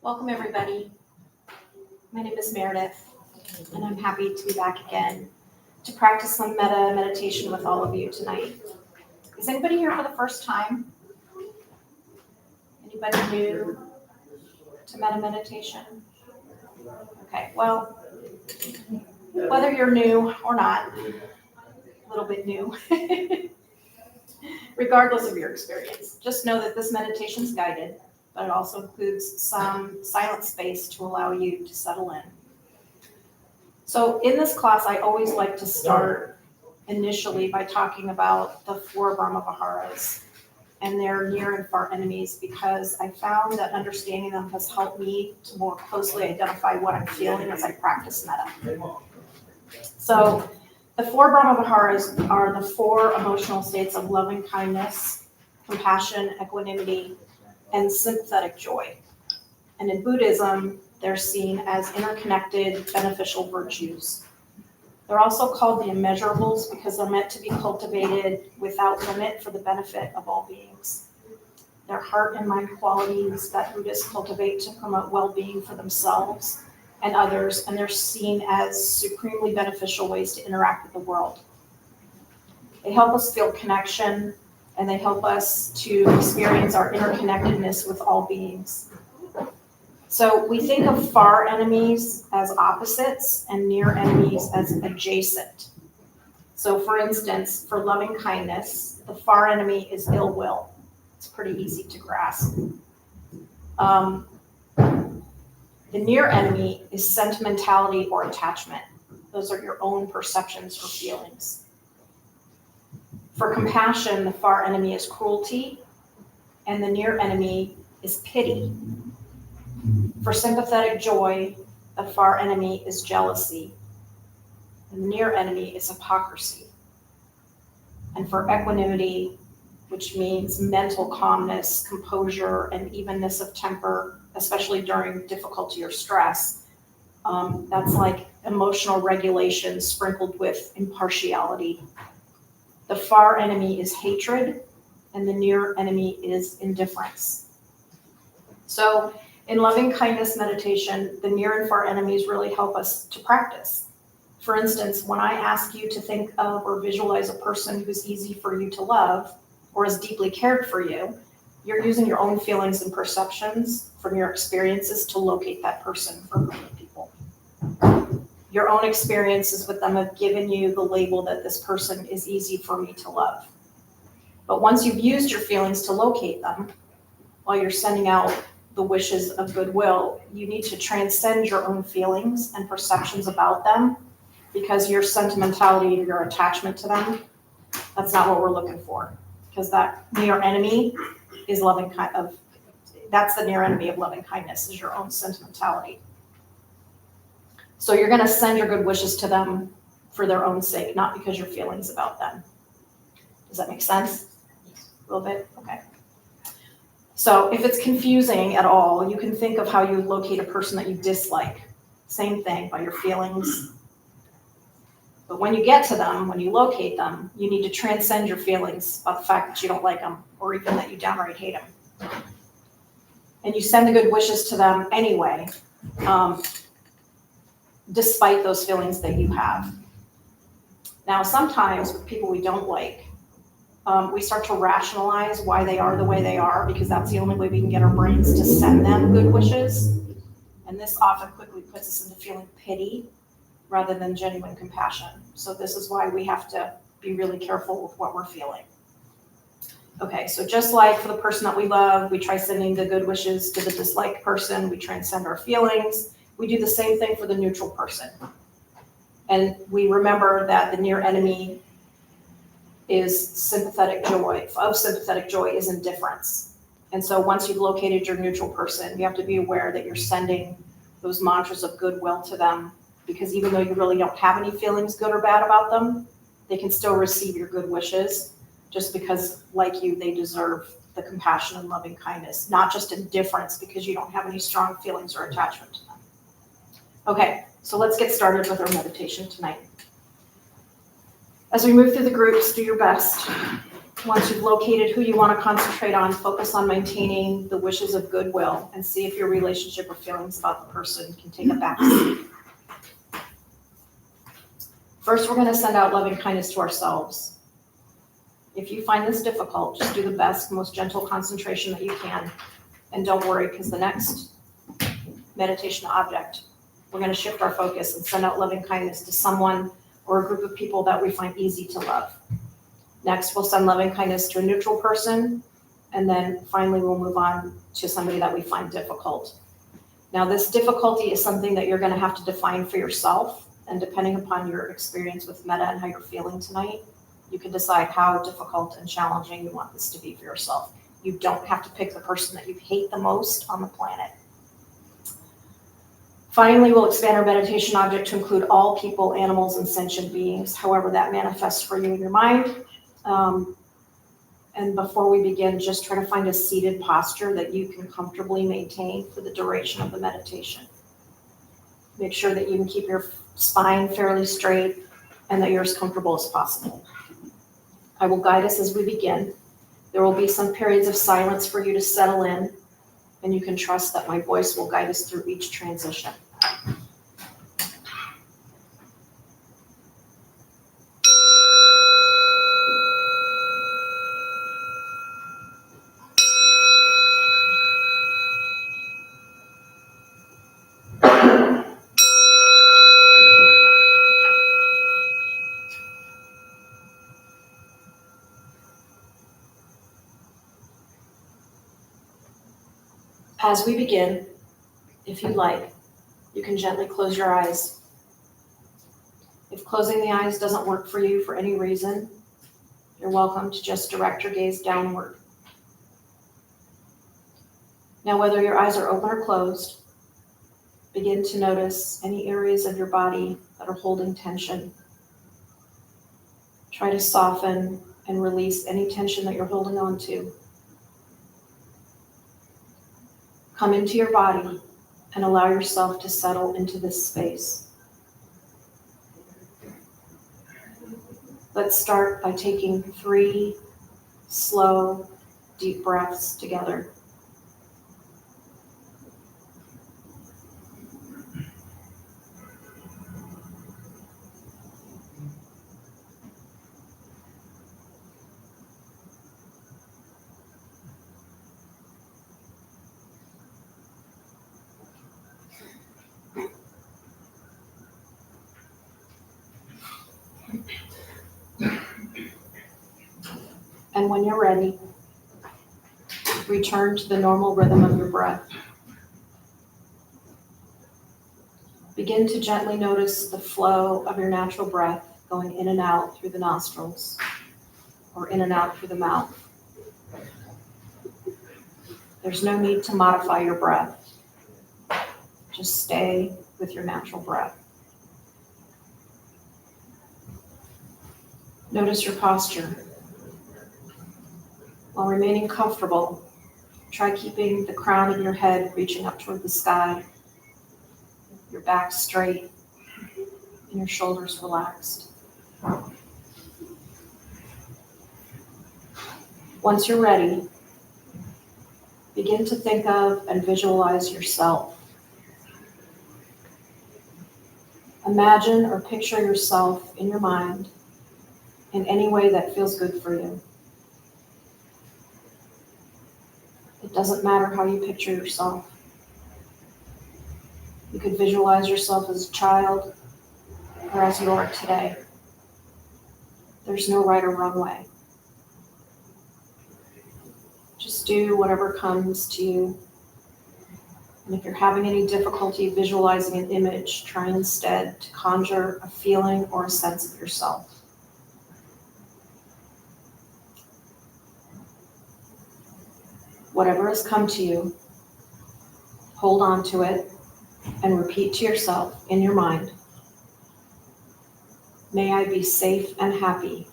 Welcome, everybody. My name is Meredith, and I'm happy to be back again to practice some Metta meditation with all of you tonight. Is anybody here for the first time? Anybody new to Metta meditation? Okay, well, whether you're new or not, a little bit new, regardless of your experience, just know that this meditation is guided, but it also includes some silent space to allow you to settle in. So in this class, I always like to start initially by talking about the four Brahma-viharas and their near and far enemies, because I found that understanding them has helped me to more closely identify what I'm feeling as I practice Metta. So the four Brahma-viharas are the four emotional states of loving kindness, compassion, equanimity, and sympathetic joy. And in Buddhism, they're seen as interconnected, beneficial virtues. They're also called the immeasurables because they're meant to be cultivated without limit for the benefit of all beings. They're heart and mind qualities that Buddhists cultivate to promote well-being for themselves and others, and they're seen as supremely beneficial ways to interact with the world. They help us feel connection, and they help us to experience our interconnectedness with all beings. So we think of far enemies as opposites and near enemies as adjacent. So for instance, for loving kindness, the far enemy is ill will. It's pretty easy to grasp. The near enemy is sentimentality or attachment. Those are your own perceptions or feelings. For compassion, the far enemy is cruelty, and the near enemy is pity. For sympathetic joy, the far enemy is jealousy, and the near enemy is hypocrisy. And for equanimity, which means mental calmness, composure, and evenness of temper, especially during difficulty or stress, that's like emotional regulation sprinkled with impartiality. The far enemy is hatred, and the near enemy is indifference. So in loving kindness meditation, the near and far enemies really help us to practice. For instance, when I ask you to think of or visualize a person who's easy for you to love or is deeply cared for you, you're using your own feelings and perceptions from your experiences to locate that person for other people. Your own experiences with them have given you the label that this person is easy for me to love. But once you've used your feelings to locate them, while you're sending out the wishes of goodwill, you need to transcend your own feelings and perceptions about them, because your sentimentality or your attachment to them, that's not what we're looking for. Because that near enemy is that's the near enemy of loving kindness, is your own sentimentality. So you're going to send your good wishes to them for their own sake, not because your feelings about them. Does that make sense? A little bit? Okay. So if it's confusing at all, you can think of how you locate a person that you dislike. Same thing, by your feelings. But when you get to them, when you locate them, you need to transcend your feelings about the fact that you don't like them, or even that you downright hate them. And you send the good wishes to them anyway, despite those feelings that you have. Now, sometimes with people we don't like, we start to rationalize why they are the way they are, because that's the only way we can get our brains to send them good wishes. And this often quickly puts us into feeling pity rather than genuine compassion. So this is why we have to be really careful with what we're feeling. Okay, so just like for the person that we love, we try sending the good wishes to the disliked person, we transcend our feelings. We do the same thing for the neutral person. And we remember that the near enemy is sympathetic joy. Of sympathetic joy is indifference. And so once you've located your neutral person, you have to be aware that you're sending those mantras of goodwill to them, because even though you really don't have any feelings, good or bad, about them, they can still receive your good wishes, just because, like you, they deserve the compassion and loving kindness, not just indifference because you don't have any strong feelings or attachment to them. Okay, so let's get started with our meditation tonight. As we move through the groups, do your best Once you've located who you want to concentrate on, focus on maintaining the wishes of goodwill and see if your relationship or feelings about the person can take a back seat. First, we're going to send out loving kindness to ourselves. If you find this difficult, just do the best, most gentle concentration that you can. And don't worry, because the next meditation object, we're going to shift our focus and send out loving kindness to someone or a group of people that we find easy to love. Next, we'll send loving kindness to a neutral person, and then finally we'll move on to somebody that we find difficult. Now, this difficulty is something that you're going to have to define for yourself, and depending upon your experience with Metta and how you're feeling tonight, you can decide how difficult and challenging you want this to be for yourself. You don't have to pick the person that you hate the most on the planet. Finally, we'll expand our meditation object to include all people, animals, and sentient beings, however that manifests for you in your mind. And before we begin, just try to find a seated posture that you can comfortably maintain for the duration of the meditation. Make sure that you can keep your spine fairly straight and that you're as comfortable as possible. I will guide us as we begin. There will be some periods of silence for you to settle in, and you can trust that my voice will guide us through each transition. As we begin, if you'd like, you can gently close your eyes. If closing the eyes doesn't work for you for any reason, you're welcome to just direct your gaze downward. Now, whether your eyes are open or closed, begin to notice any areas of your body that are holding tension. Try to soften and release any tension that you're holding on to. Come into your body and allow yourself to settle into this space. Let's start by taking 3 slow, deep breaths together. And when you're ready, return to the normal rhythm of your breath. Begin to gently notice the flow of your natural breath going in and out through the nostrils or in and out through the mouth. There's no need to modify your breath. Just stay with your natural breath. Notice your posture. While remaining comfortable, try keeping the crown of your head reaching up toward the sky, your back straight, and your shoulders relaxed. Once you're ready, begin to think of and visualize yourself. Imagine or picture yourself in your mind in any way that feels good for you. It doesn't matter how you picture yourself. You could visualize yourself as a child or as you are today. There's no right or wrong way. Just do whatever comes to you. And if you're having any difficulty visualizing an image, try instead to conjure a feeling or a sense of yourself. Whatever has come to you, hold on to it and repeat to yourself in your mind, may I be safe and happy.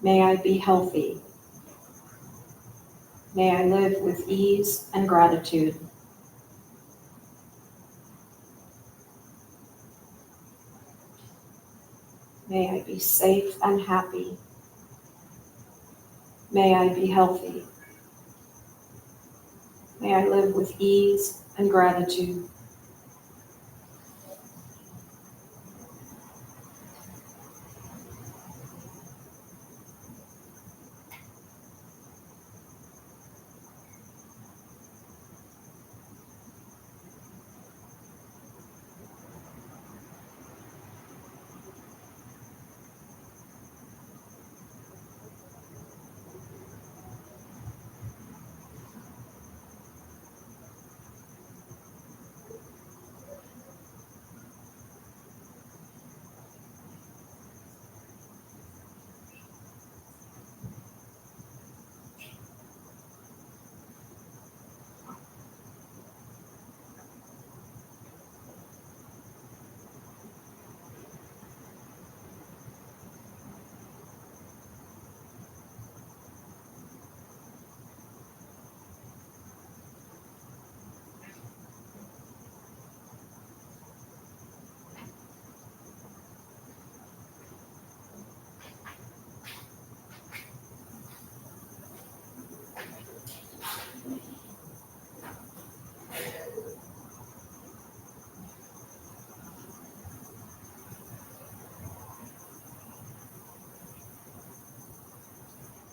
May I be healthy. May I live with ease and gratitude. May I be safe and happy. May I be healthy. May I live with ease and gratitude.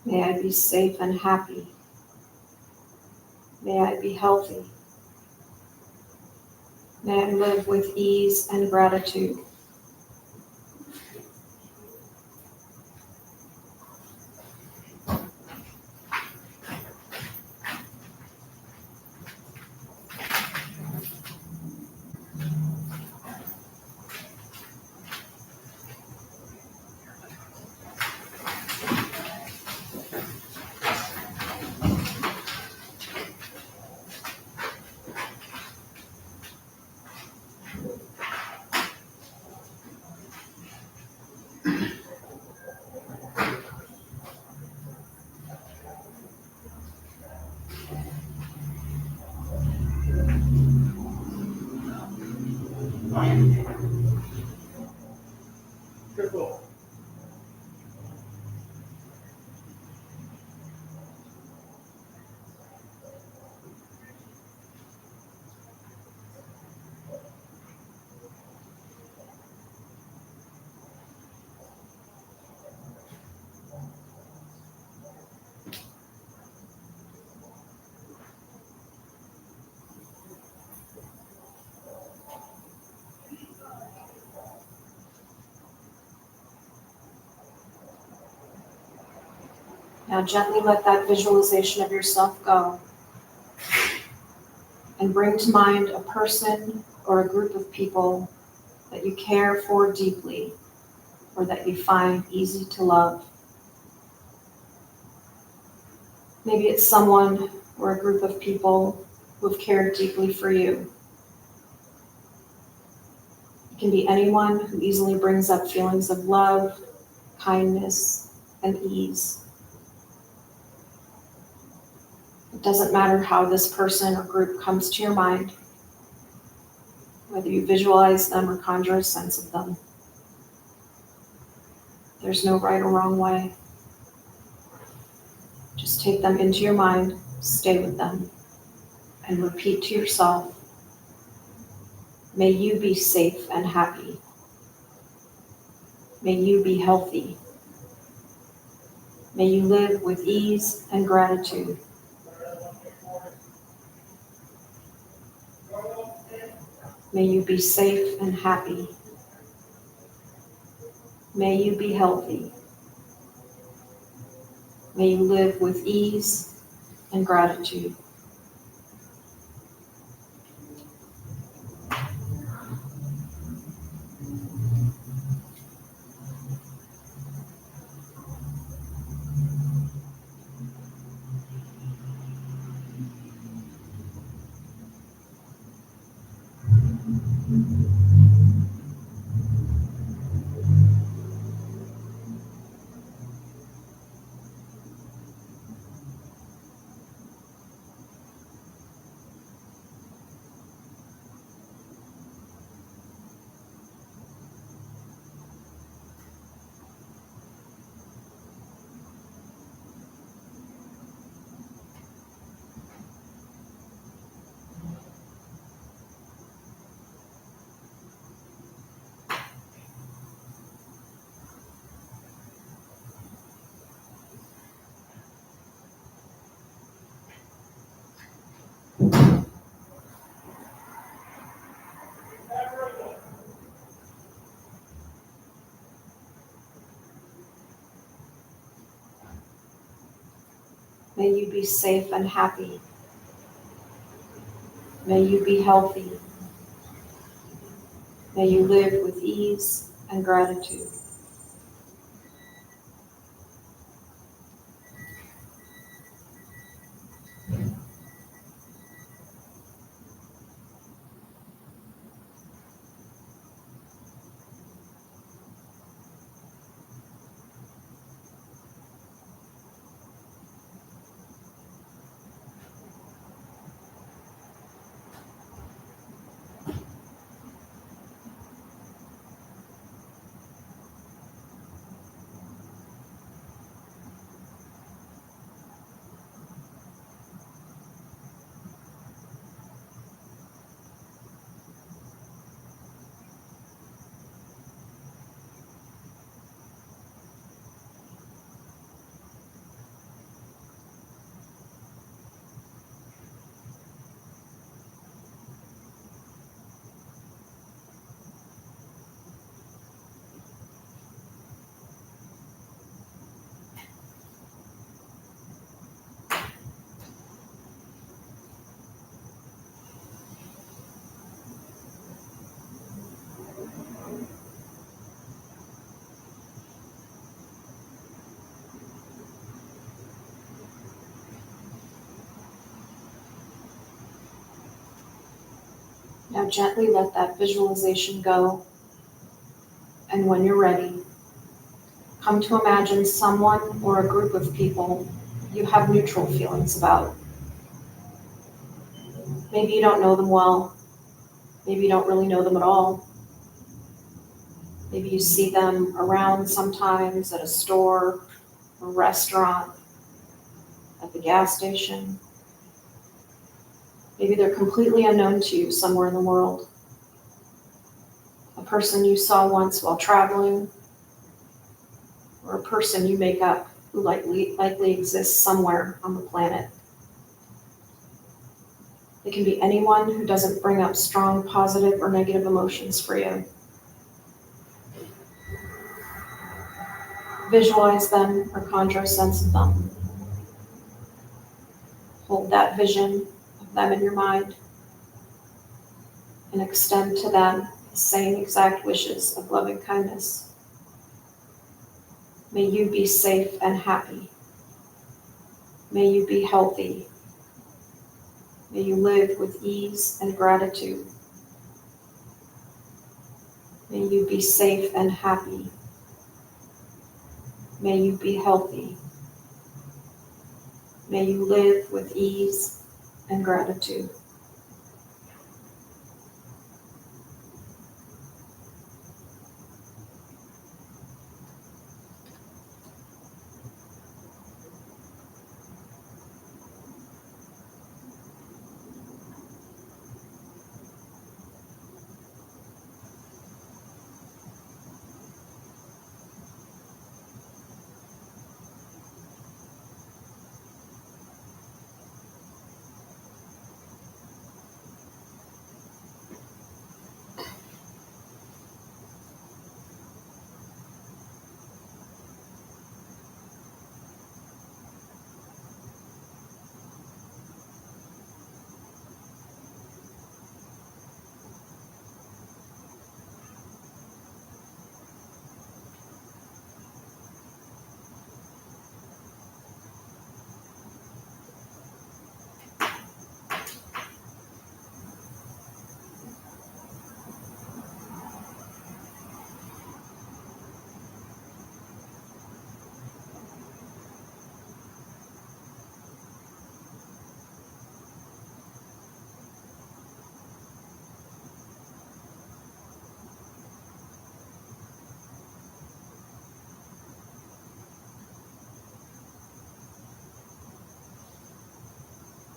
May I be safe and happy. May I be healthy. May I live with ease and gratitude. Goodwill. Now gently let that visualization of yourself go and bring to mind a person or a group of people that you care for deeply or that you find easy to love. Maybe it's someone or a group of people who have cared deeply for you. It can be anyone who easily brings up feelings of love, kindness, and ease. It doesn't matter how this person or group comes to your mind, whether you visualize them or conjure a sense of them. There's no right or wrong way. Just take them into your mind, stay with them, and repeat to yourself, may you be safe and happy. May you be healthy. May you live with ease and gratitude. May you be safe and happy. May you be healthy. May you live with ease and gratitude. May you be safe and happy. May you be healthy. May you live with ease and gratitude. Now gently let that visualization go, and when you're ready, come to imagine someone or a group of people you have neutral feelings about. Maybe you don't know them well. Maybe you don't really know them at all. Maybe you see them around sometimes at a store, a restaurant, at the gas station. Maybe they're completely unknown to you somewhere in the world. A person you saw once while traveling, or a person you make up who likely exists somewhere on the planet. It can be anyone who doesn't bring up strong positive or negative emotions for you. Visualize them or conjure a sense of them. Hold that vision of them in your mind and extend to them the same exact wishes of loving kindness. May you be safe and happy. May you be healthy. May you live with ease and gratitude. May you be safe and happy. May you be healthy. May you live with ease and gratitude.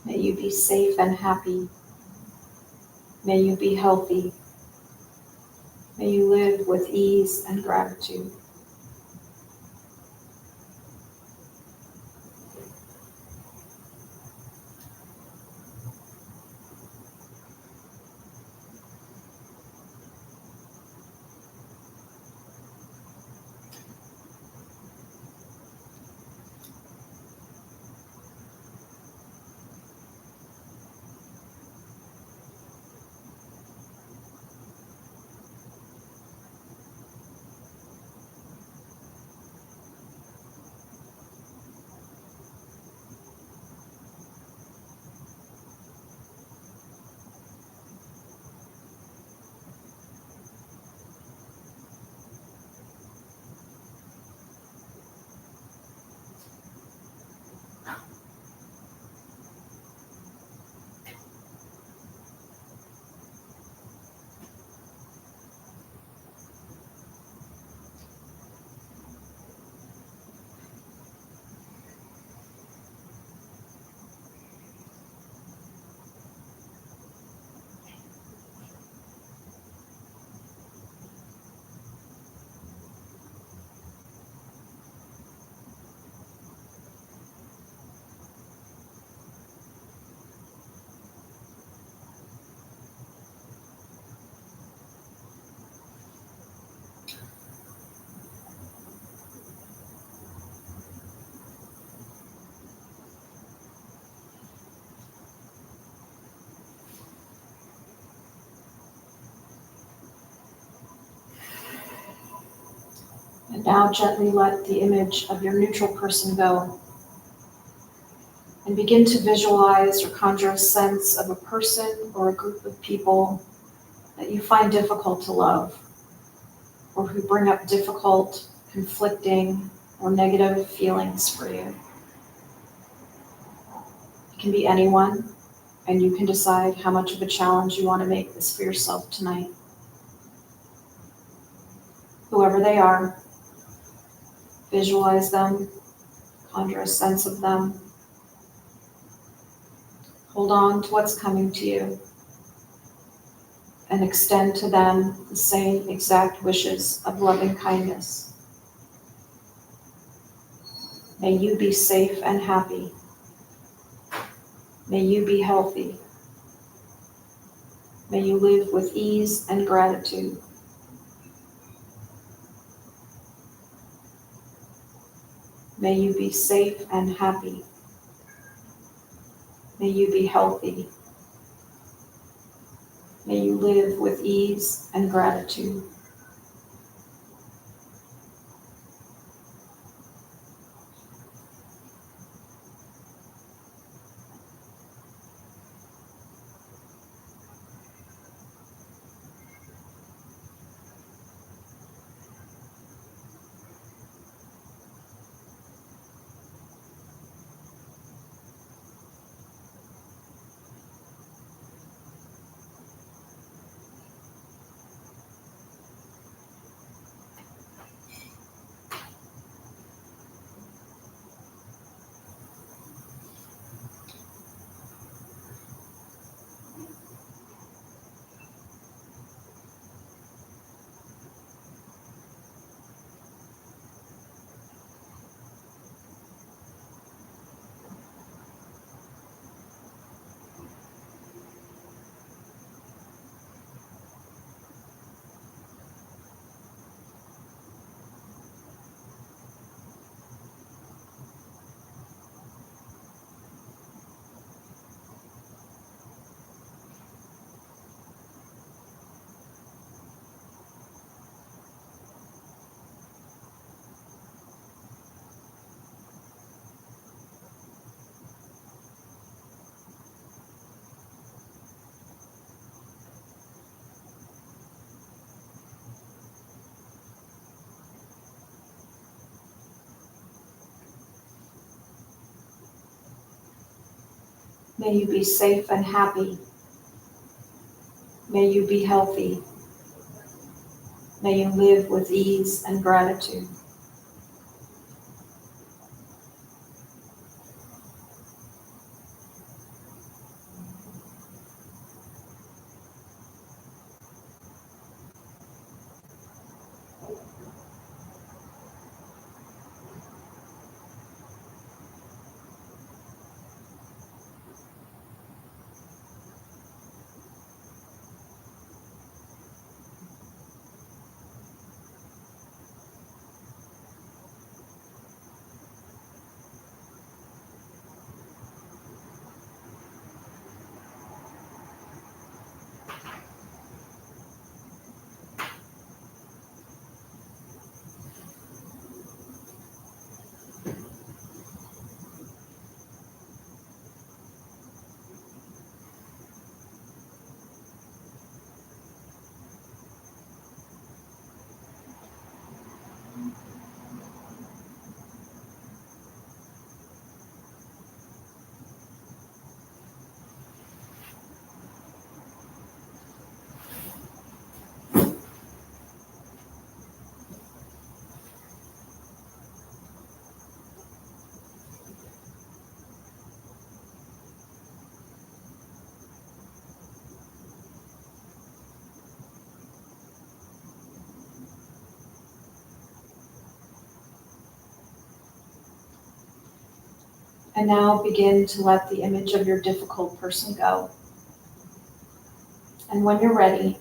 May you be safe and happy. May you be healthy. May you live with ease and gratitude. And now gently let the image of your neutral person go. And begin to visualize or conjure a sense of a person or a group of people that you find difficult to love, or who bring up difficult, conflicting, or negative feelings for you. It can be anyone, and you can decide how much of a challenge you want to make this for yourself tonight. Whoever they are, visualize them, conjure a sense of them. Hold on to what's coming to you and extend to them the same exact wishes of loving kindness. May you be safe and happy. May you be healthy. May you live with ease and gratitude. May you be safe and happy. May you be healthy. May you live with ease and gratitude. May you be safe and happy. May you be healthy. May you live with ease and gratitude. And now begin to let the image of your difficult person go. And when you're ready,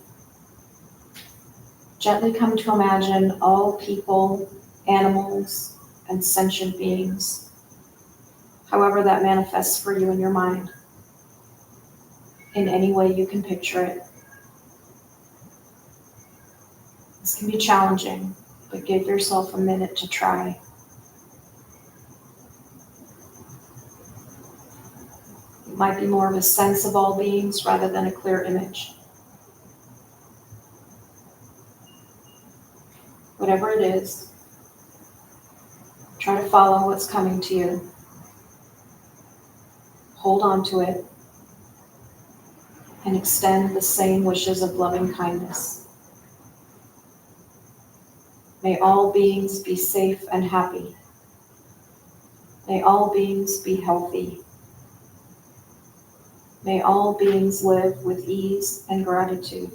gently come to imagine all people, animals, and sentient beings, however that manifests for you in your mind, in any way you can picture it. This can be challenging, but give yourself a minute to try. It might be more of a sense of all beings rather than a clear image. Whatever it is, try to follow what's coming to you. Hold on to it and extend the same wishes of loving kindness. May all beings be safe and happy. May all beings be healthy. May all beings live with ease and gratitude.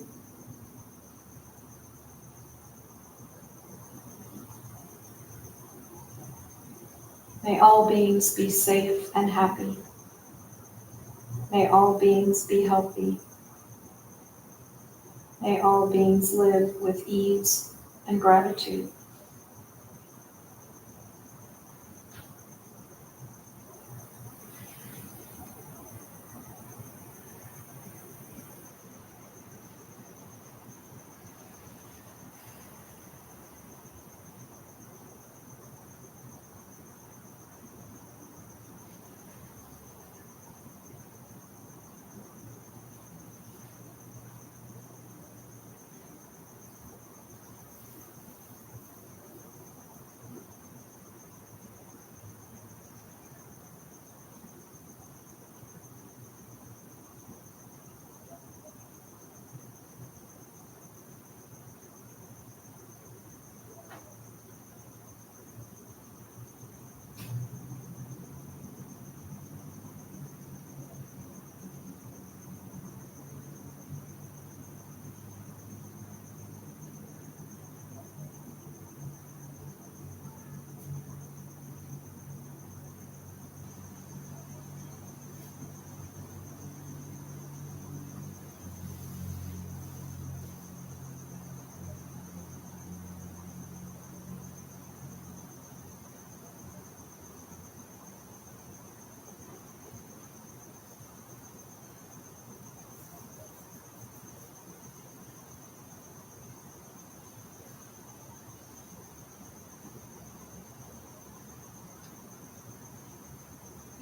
May all beings be safe and happy. May all beings be healthy. May all beings live with ease and gratitude.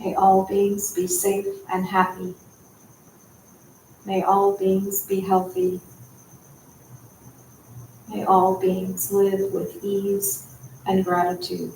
May all beings be safe and happy. May all beings be healthy. May all beings live with ease and gratitude.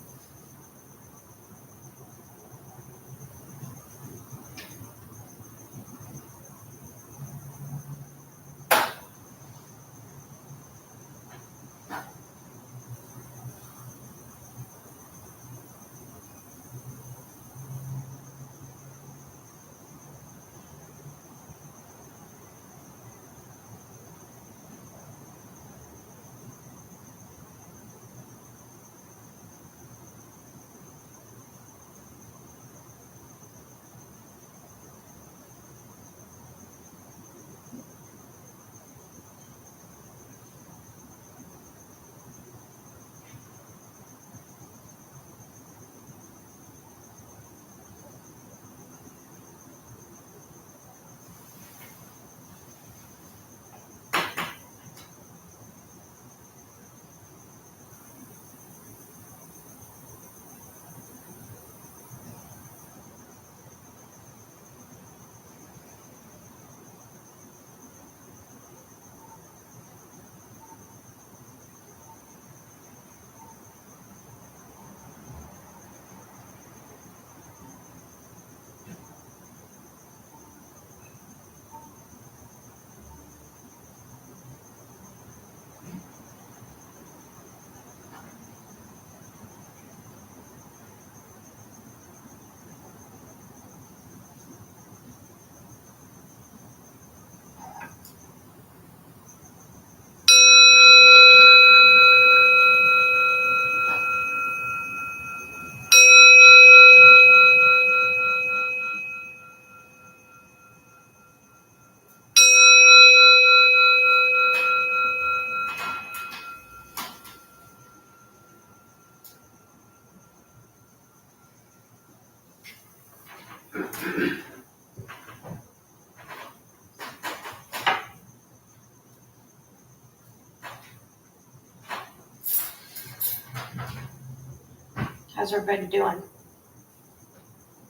How's everybody doing?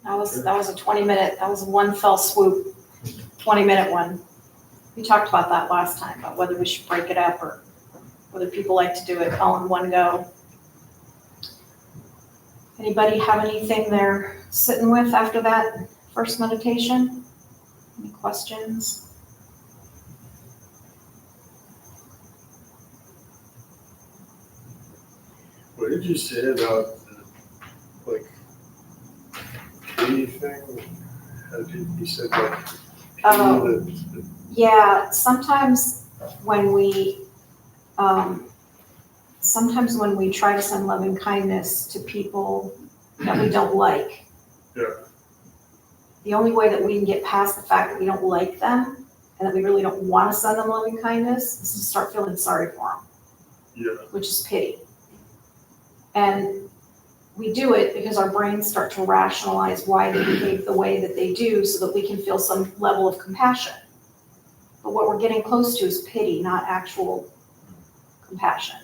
That was a 20-minute, that was one fell swoop, 20-minute one. We talked about that last time, about whether we should break it up or whether people like to do it all in one go. Anybody have anything they're sitting with after that first meditation? Any questions? What did you say about the, pity thing? How did you said Yeah, sometimes when we try to send loving kindness to people that we don't like, the only way that we can get past the fact that we don't like them and that we really don't want to send them loving kindness is to start feeling sorry for them, which is pity. And we do it because our brains start to rationalize why they behave the way that they do so that we can feel some level of compassion. But what we're getting close to is pity, not actual compassion.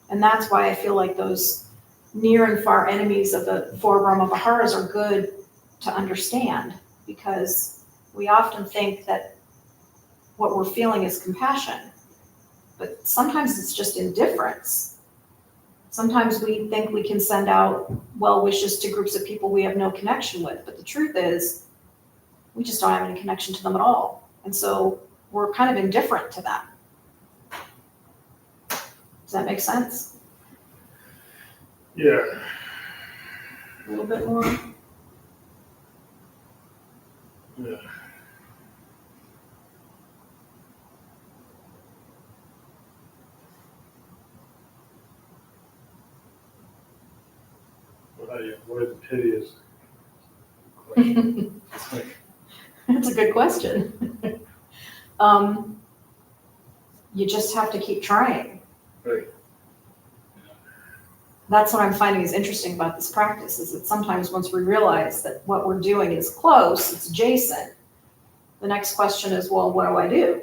And that's why I feel like those near and far enemies of the four Brahma-viharas are good to understand, because we often think that what we're feeling is compassion, but sometimes it's just indifference. Sometimes we think we can send out well wishes to groups of people we have no connection with, but the truth is we just don't have any connection to them at all. And so we're kind of indifferent to them. Does that make sense? Yeah. A little bit more? Yeah. What is pity is? That's a good question. You just have to keep trying. Right. That's what I'm finding is interesting about this practice, is that sometimes once we realize that what we're doing is close, it's adjacent, the next question is, well, what do I do?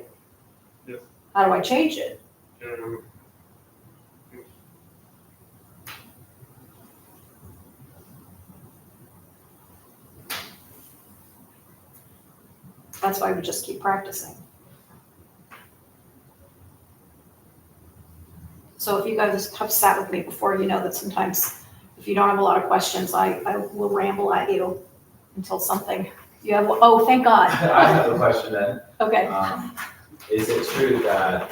Yeah. How do I change it? That's why we just keep practicing. So if you guys have sat with me before, you know that sometimes if you don't have a lot of questions, I will ramble at you until something you have. Oh, thank God. I have a question then. Okay. Is it true that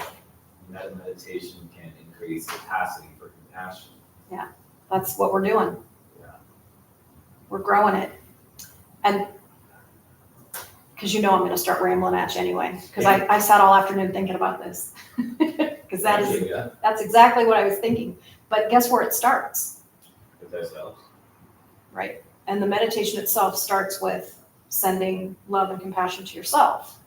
metta meditation can increase capacity for compassion? Yeah, that's what we're doing. Yeah. We're growing it. And because you know I'm going to start rambling at you anyway, because I sat all afternoon thinking about this. Because that's exactly what I was thinking. But guess where it starts? With ourselves. Right. And the meditation itself starts with sending love and compassion to yourself.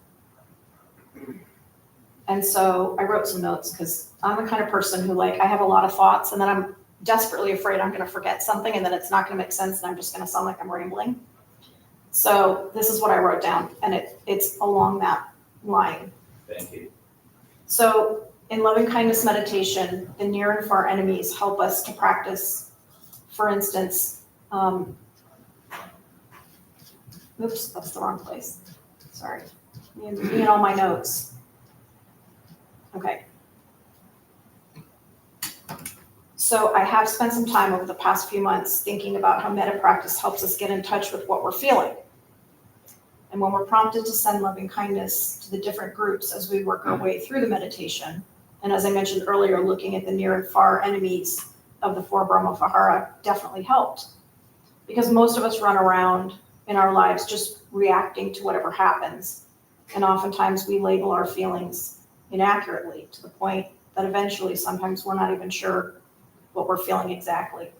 And so I wrote some notes because I'm the kind of person who, I have a lot of thoughts and then I'm desperately afraid I'm going to forget something and then it's not going to make sense and I'm just going to sound like I'm rambling. So this is what I wrote down, and it's along that line. Thank you. So in loving kindness meditation, the near and far enemies help us to practice, for instance, oops, that's the wrong place. Sorry. Me and all my notes. Okay. So I have spent some time over the past few months thinking about how metta practice helps us get in touch with what we're feeling. And when we're prompted to send loving kindness to the different groups as we work our way through the meditation, and as I mentioned earlier, looking at the near and far enemies of the four Brahma-vihara definitely helped. Because most of us run around in our lives just reacting to whatever happens. And oftentimes we label our feelings inaccurately to the point that eventually sometimes we're not even sure what we're feeling exactly.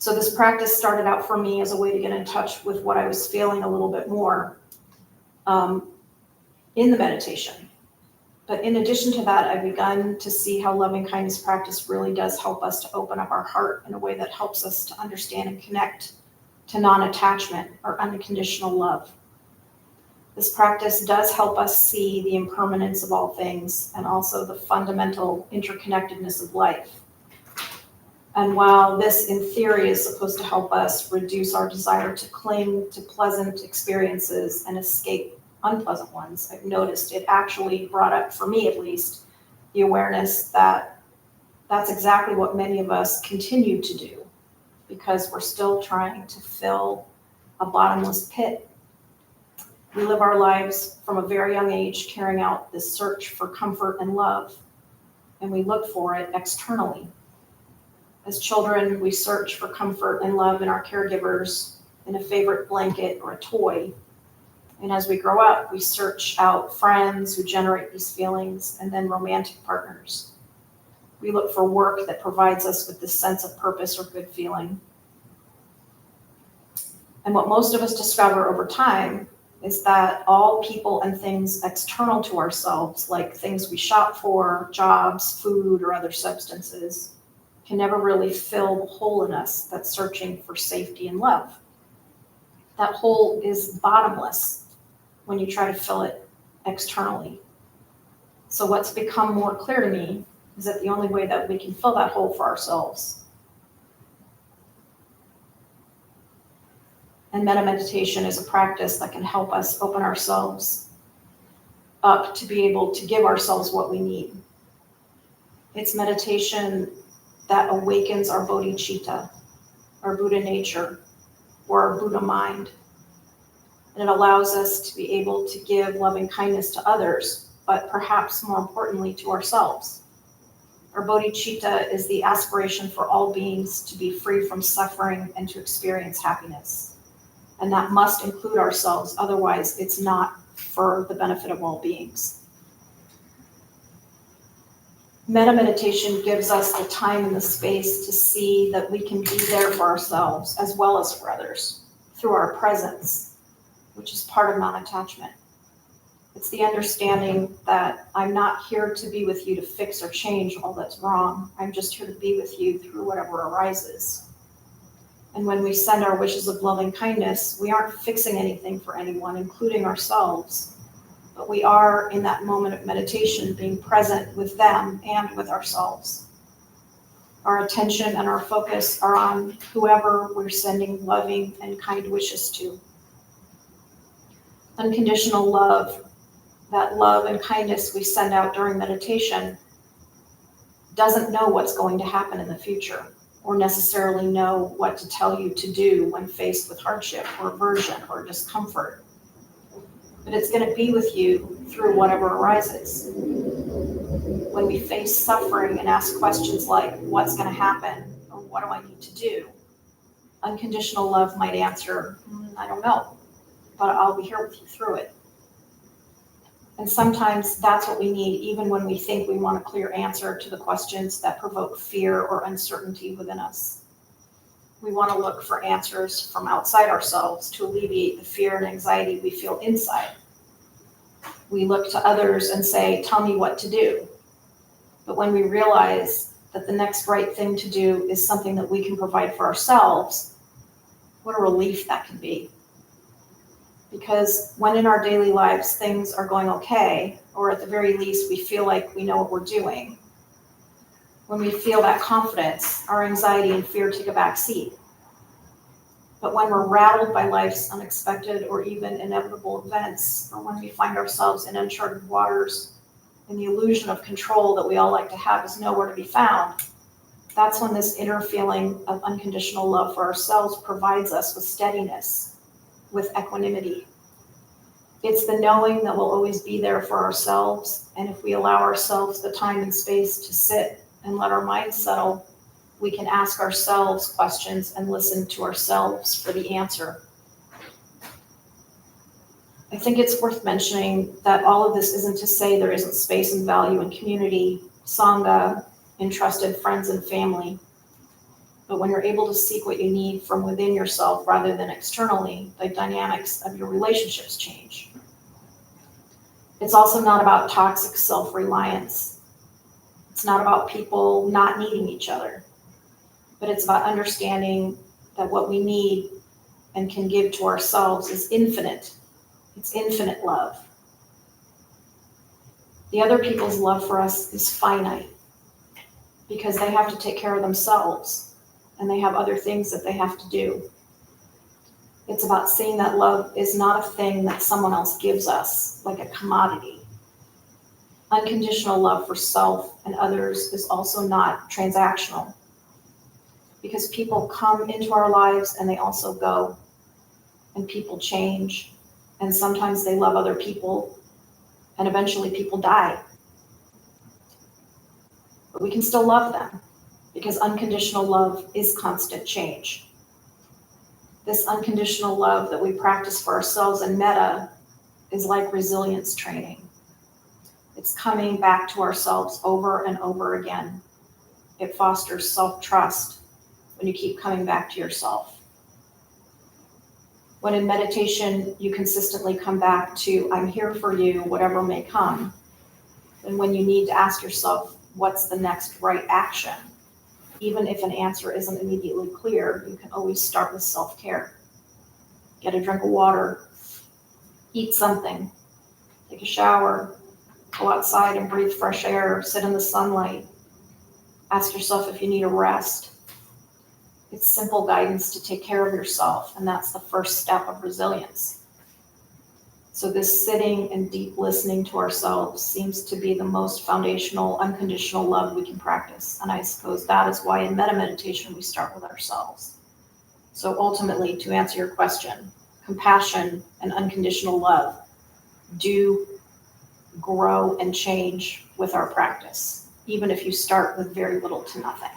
So this practice started out for me as a way to get in touch with what I was feeling a little bit more in the meditation. But in addition to that, I've begun to see how loving kindness practice really does help us to open up our heart in a way that helps us to understand and connect to non-attachment or unconditional love. This practice does help us see the impermanence of all things and also the fundamental interconnectedness of life. And while this in theory is supposed to help us reduce our desire to cling to pleasant experiences and escape unpleasant ones, I've noticed it actually brought up, for me at least, the awareness that that's exactly what many of us continue to do, because we're still trying to fill a bottomless pit. We live our lives from a very young age carrying out this search for comfort and love, and we look for it externally. As children, we search for comfort and love in our caregivers, in a favorite blanket or a toy. And as we grow up, we search out friends who generate these feelings, and then romantic partners. We look for work that provides us with this sense of purpose or good feeling. And what most of us discover over time is that all people and things external to ourselves, like things we shop for, jobs, food, or other substances, can never really fill the hole in us that's searching for safety and love. That hole is bottomless when you try to fill it externally. So what's become more clear to me is that the only way that we can fill that hole for ourselves. And metta meditation is a practice that can help us open ourselves up to be able to give ourselves what we need. It's meditation that awakens our bodhicitta, our Buddha nature, or our Buddha mind. And it allows us to be able to give loving kindness to others, but perhaps more importantly to ourselves. Our bodhicitta is the aspiration for all beings to be free from suffering and to experience happiness. And that must include ourselves, otherwise it's not for the benefit of all beings. Metta meditation gives us the time and the space to see that we can be there for ourselves as well as for others through our presence, which is part of non-attachment. It's the understanding that I'm not here to be with you to fix or change all that's wrong. I'm just here to be with you through whatever arises. And when we send our wishes of loving kindness, we aren't fixing anything for anyone, including ourselves. But we are, in that moment of meditation, being present with them and with ourselves. Our attention and our focus are on whoever we're sending loving and kind wishes to. Unconditional love, that love and kindness we send out during meditation, doesn't know what's going to happen in the future, or necessarily know what to tell you to do when faced with hardship or aversion or discomfort. But it's going to be with you through whatever arises. When we face suffering and ask questions like, what's going to happen? Or what do I need to do? Unconditional love might answer, I don't know, but I'll be here with you through it. And sometimes that's what we need, even when we think we want a clear answer to the questions that provoke fear or uncertainty within us. We want to look for answers from outside ourselves to alleviate the fear and anxiety we feel inside. We look to others and say, tell me what to do. But when we realize that the next right thing to do is something that we can provide for ourselves, what a relief that can be. Because when in our daily lives things are going okay, or at the very least we feel like we know what we're doing, when we feel that confidence, our anxiety and fear take a back seat. But when we're rattled by life's unexpected or even inevitable events, or when we find ourselves in uncharted waters and the illusion of control that we all like to have is nowhere to be found, that's when this inner feeling of unconditional love for ourselves provides us with steadiness, with equanimity. It's the knowing that we'll always be there for ourselves, and if we allow ourselves the time and space to sit and let our minds settle, we can ask ourselves questions and listen to ourselves for the answer. I think it's worth mentioning that all of this isn't to say there isn't space and value in community, sangha, in trusted friends and family. But when you're able to seek what you need from within yourself rather than externally, the dynamics of your relationships change. It's also not about toxic self-reliance. It's not about people not needing each other, but it's about understanding that what we need and can give to ourselves is infinite. It's infinite love. The other people's love for us is finite. because they have to take care of themselves and they have other things that they have to do. It's about seeing that love is not a thing that someone else gives us, like a commodity. Unconditional love for self and others is also not transactional, because people come into our lives and they also go, and people change, and sometimes they love other people, and eventually people die. But we can still love them, because unconditional love is constant change. This unconditional love that we practice for ourselves in Metta is like resilience training. It's coming back to ourselves over and over again. It fosters self-trust when you keep coming back to yourself. When in meditation, you consistently come back to, I'm here for you, whatever may come. And when you need to ask yourself, what's the next right action? Even if an answer isn't immediately clear, you can always start with self-care. Get a drink of water, eat something, take a shower, go outside and breathe fresh air, sit in the sunlight. Ask yourself if you need a rest. It's simple guidance to take care of yourself, and that's the first step of resilience. So this sitting and deep listening to ourselves seems to be the most foundational, unconditional love we can practice. And I suppose that is why in Metta meditation we start with ourselves. So ultimately, to answer your question, compassion and unconditional love do grow and change with our practice, even if you start with very little to nothing.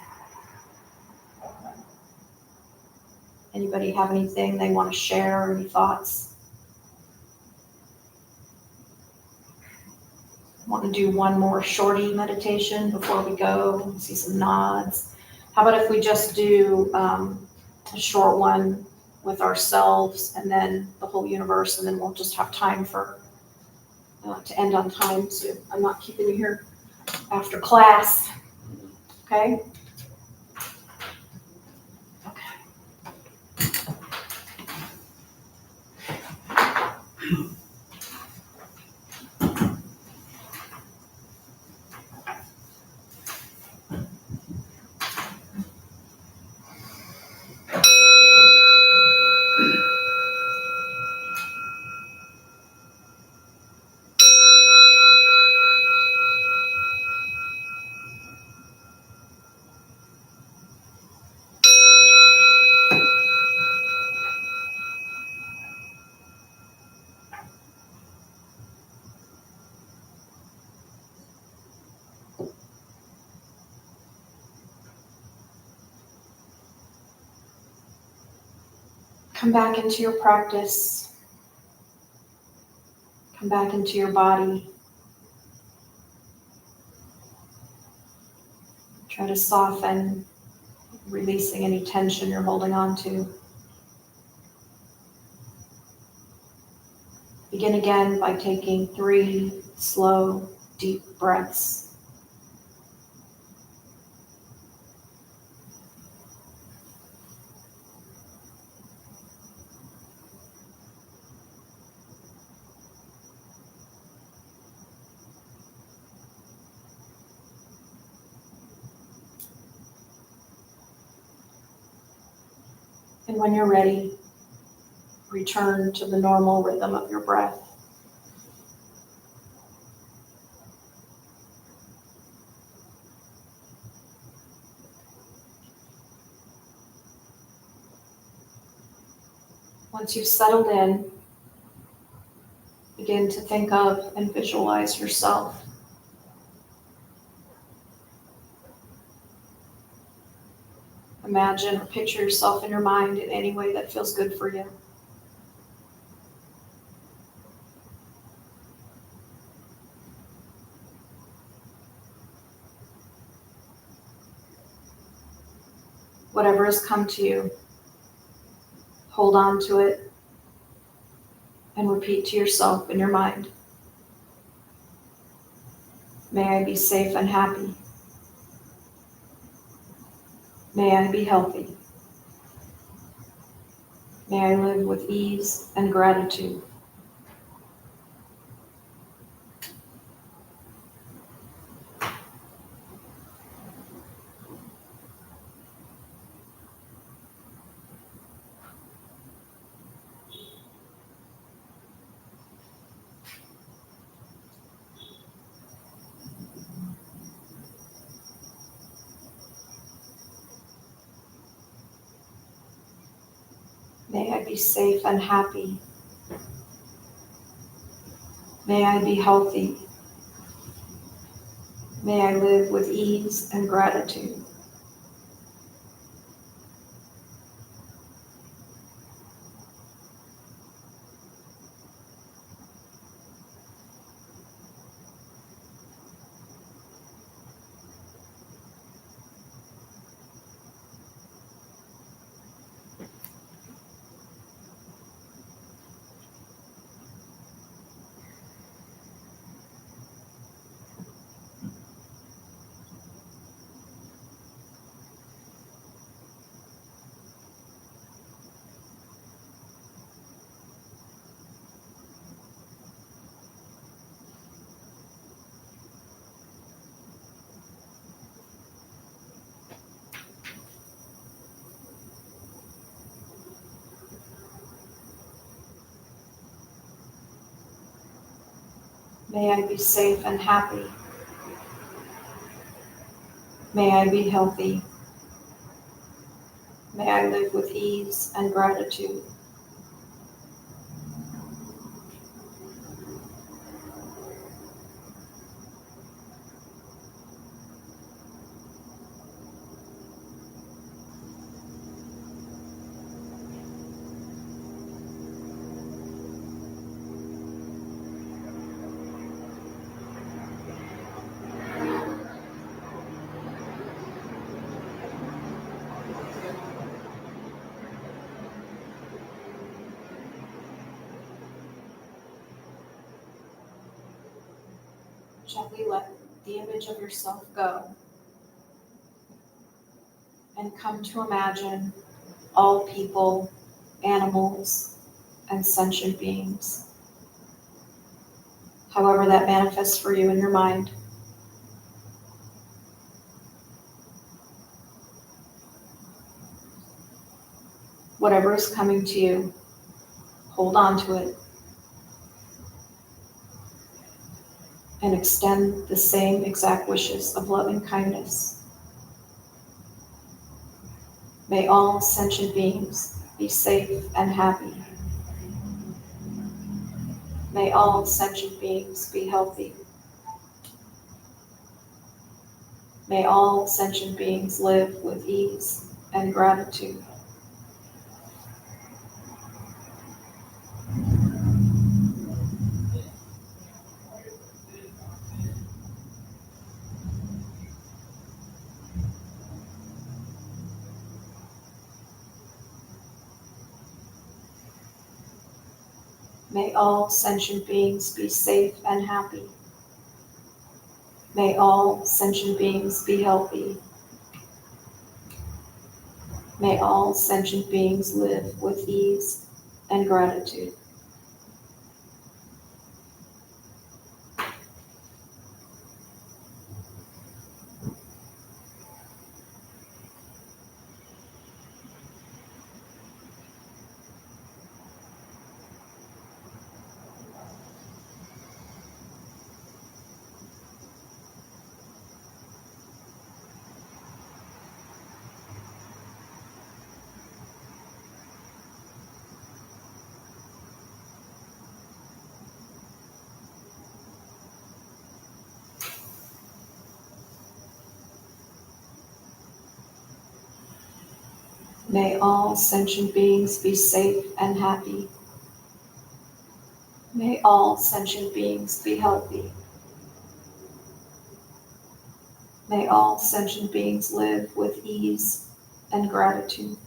Anybody have anything they want to share, any thoughts? Want to do one more shorty meditation before we go? I see some nods. How about if we just do a short one with ourselves and then the whole universe, and then we'll just have time for to end on time, so I'm not keeping you here after class. Okay? Come back into your practice. Come back into your body. Try to soften, releasing any tension you're holding on to. Begin again by taking 3 slow, deep breaths. And when you're ready, return to the normal rhythm of your breath. Once you've settled in, begin to think of and visualize yourself. Imagine or picture yourself in your mind in any way that feels good for you. Whatever has come to you, hold on to it and repeat to yourself in your mind. May I be safe and happy. May I be healthy. May I live with ease and gratitude. May I be safe and happy. May I be healthy. May I live with ease and gratitude. May I be safe and happy. May I be healthy. May I live with ease and gratitude. Gently let the image of yourself go and come to imagine all people, animals, and sentient beings, however that manifests for you in your mind. Whatever is coming to you, hold on to it and extend the same exact wishes of loving kindness. May all sentient beings be safe and happy. May all sentient beings be healthy. May all sentient beings live with ease and gratitude. May all sentient beings be safe and happy. May all sentient beings be healthy. May all sentient beings live with ease and gratitude. May all sentient beings be safe and happy. May all sentient beings be healthy. May all sentient beings live with ease and gratitude.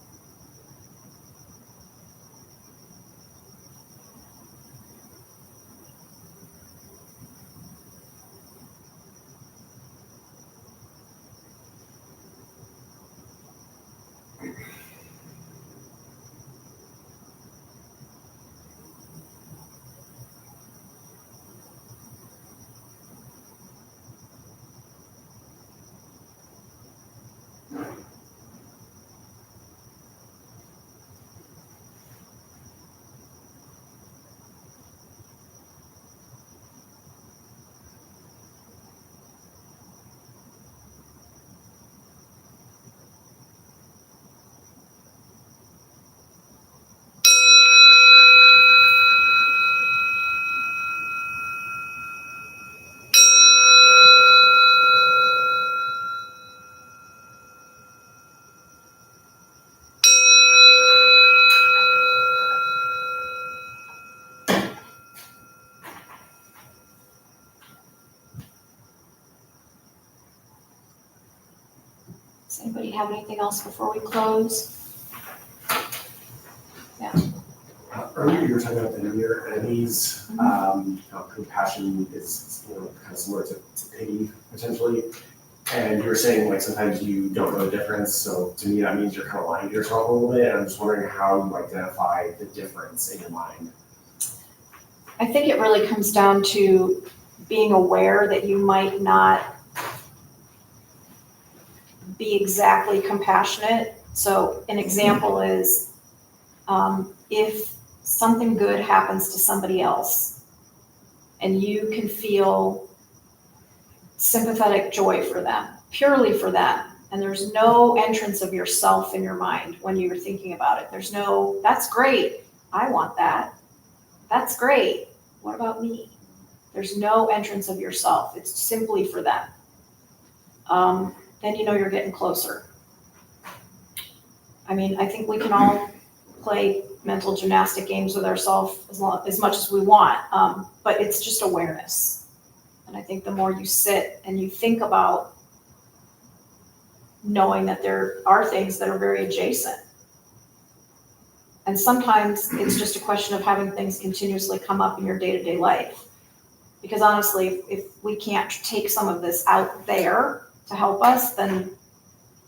Does anybody have anything else before we close? Earlier you were talking about the near enemies. How compassion is kind of similar to pity potentially. And you were saying like sometimes you don't know the difference. So to me that means you're kind of lying to yourself a little bit. And I'm just wondering how you identify the difference in your mind. I think it really comes down to being aware that you might not be exactly compassionate. So an example is if something good happens to somebody else and you can feel sympathetic joy for them, purely for them, and there's no entrance of yourself in your mind when you're thinking about it. There's no, that's great, I want that. That's great, what about me? There's no entrance of yourself. It's simply for them. Then you know you're getting closer. I mean, I think we can all play mental gymnastic games with ourselves as much as we want, but it's just awareness. And I think the more you sit and you think about knowing that there are things that are very adjacent. And sometimes it's just a question of having things continuously come up in your day-to-day life. Because honestly, if we can't take some of this out there to help us, then,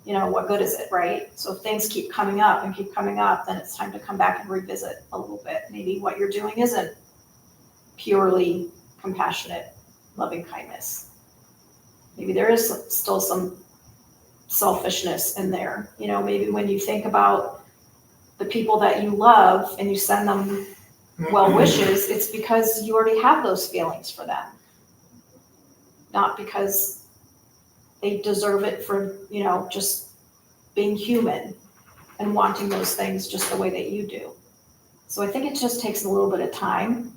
you know, what good is it, right? So if things keep coming up and keep coming up, then it's time to come back and revisit a little bit. Maybe what you're doing isn't purely compassionate, loving kindness. Maybe there is still some selfishness in there. You know, maybe when you think about the people that you love and you send them well wishes, it's because you already have those feelings for them. Not because they deserve it for, you know, just being human and wanting those things just the way that you do. So I think it just takes a little bit of time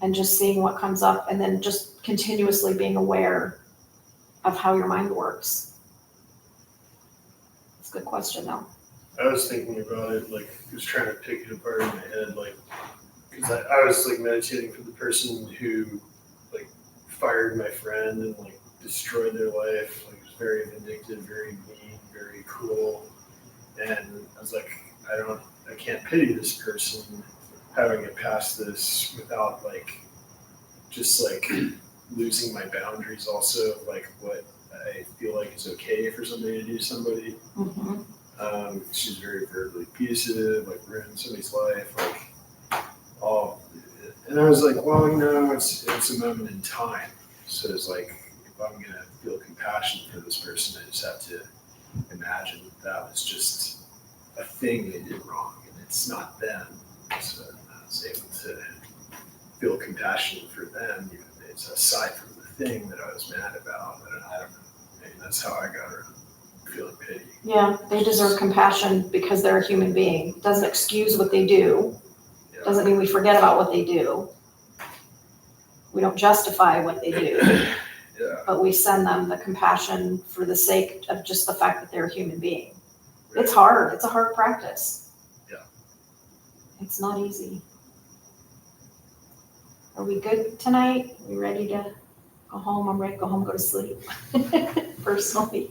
and just seeing what comes up and then just continuously being aware of how your mind works. It's a good question though. I was thinking about it, like, just trying to pick it apart in my head, like, because I was, like, meditating for the person who, like, fired my friend and, like, destroyed their life, like, was very vindictive, very mean, very cruel, and I was like, I can't pity this person. How do I get past this without, like, just, like, losing my boundaries also, like, what I feel like is okay for somebody to do to somebody. Mm-hmm. She's very verbally abusive, like ruined somebody's life, like all. And I was like, well, you know, it's a moment in time. So it's like, if I'm gonna feel compassion for this person, I just have to imagine that was just a thing they did wrong, and it's not them. So I was able to feel compassion for them, even if it's aside from the thing that I was mad about. I don't know. Maybe that's how I got around feeling pity. Yeah, they deserve compassion because they're a human being. Doesn't excuse what they do. Yeah. Doesn't mean we forget about what they do. We don't justify what they do. Yeah. But we send them the compassion for the sake of just the fact that they're a human being. It's hard. It's a hard practice. Yeah. It's not easy. Are we good tonight? Are we ready to go home? I'm ready to go home, go to sleep. Personally.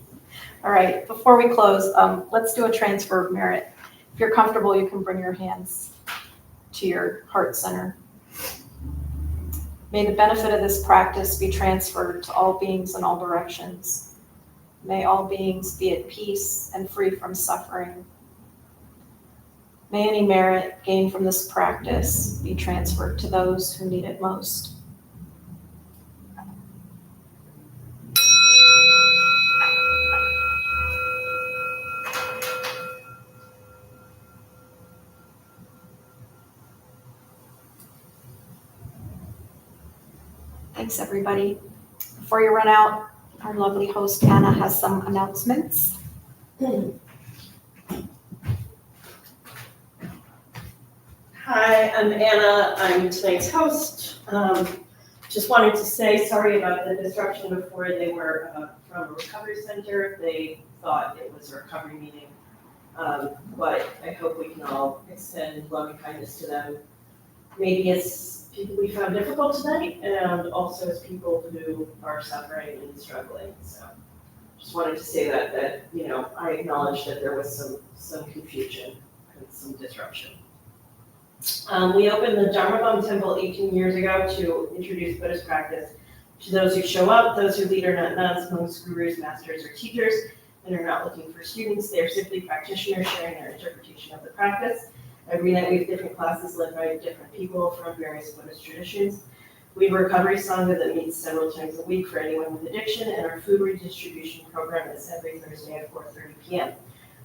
All right, before we close, let's do a transfer of merit. If you're comfortable, you can bring your hands to your heart center. May the benefit of this practice be transferred to all beings in all directions. May all beings be at peace and free from suffering. May any merit gained from this practice be transferred to those who need it most. Thanks, everybody. Before you run out, our lovely host, Anna, has some announcements. Hi, I'm Anna. I'm tonight's host. Just wanted to say sorry about the disruption before. They were from a recovery center. They thought it was a recovery meeting. But I hope we can all extend loving kindness to them. Maybe it's people we found difficult tonight, and also as people who are suffering and struggling. So just wanted to say that, you know, I acknowledge that there was some confusion and some disruption. We opened the Dharma Bum Temple 18 years ago to introduce Buddhist practice to those who show up, those who lead are not nuns, monks, gurus, masters, or teachers, and are not looking for students. They are simply practitioners sharing their interpretation of the practice. Every night we have different classes led by different people from various Buddhist traditions. We have a recovery sangha that meets several times a week for anyone with addiction, and our food redistribution program is every Thursday at 4:30 p.m.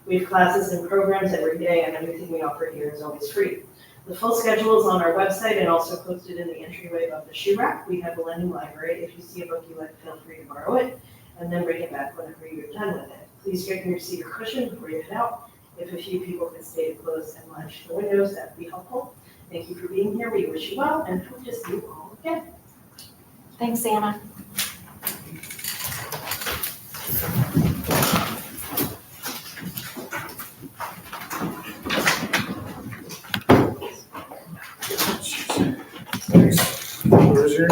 We have classes and programs every day, and everything we offer here is always free. The full schedule is on our website and also posted in the entryway above the shoe rack. We have a lending library. If you see a book you like, feel free to borrow it, and then bring it back whenever you're done with it. Please straighten your seat or cushion before you head out. If a few people could stay to close and latch the windows, that would be helpful. Thank you for being here. We wish you well and hope to see you all again. Thanks, Anna. Thanks. Where's your?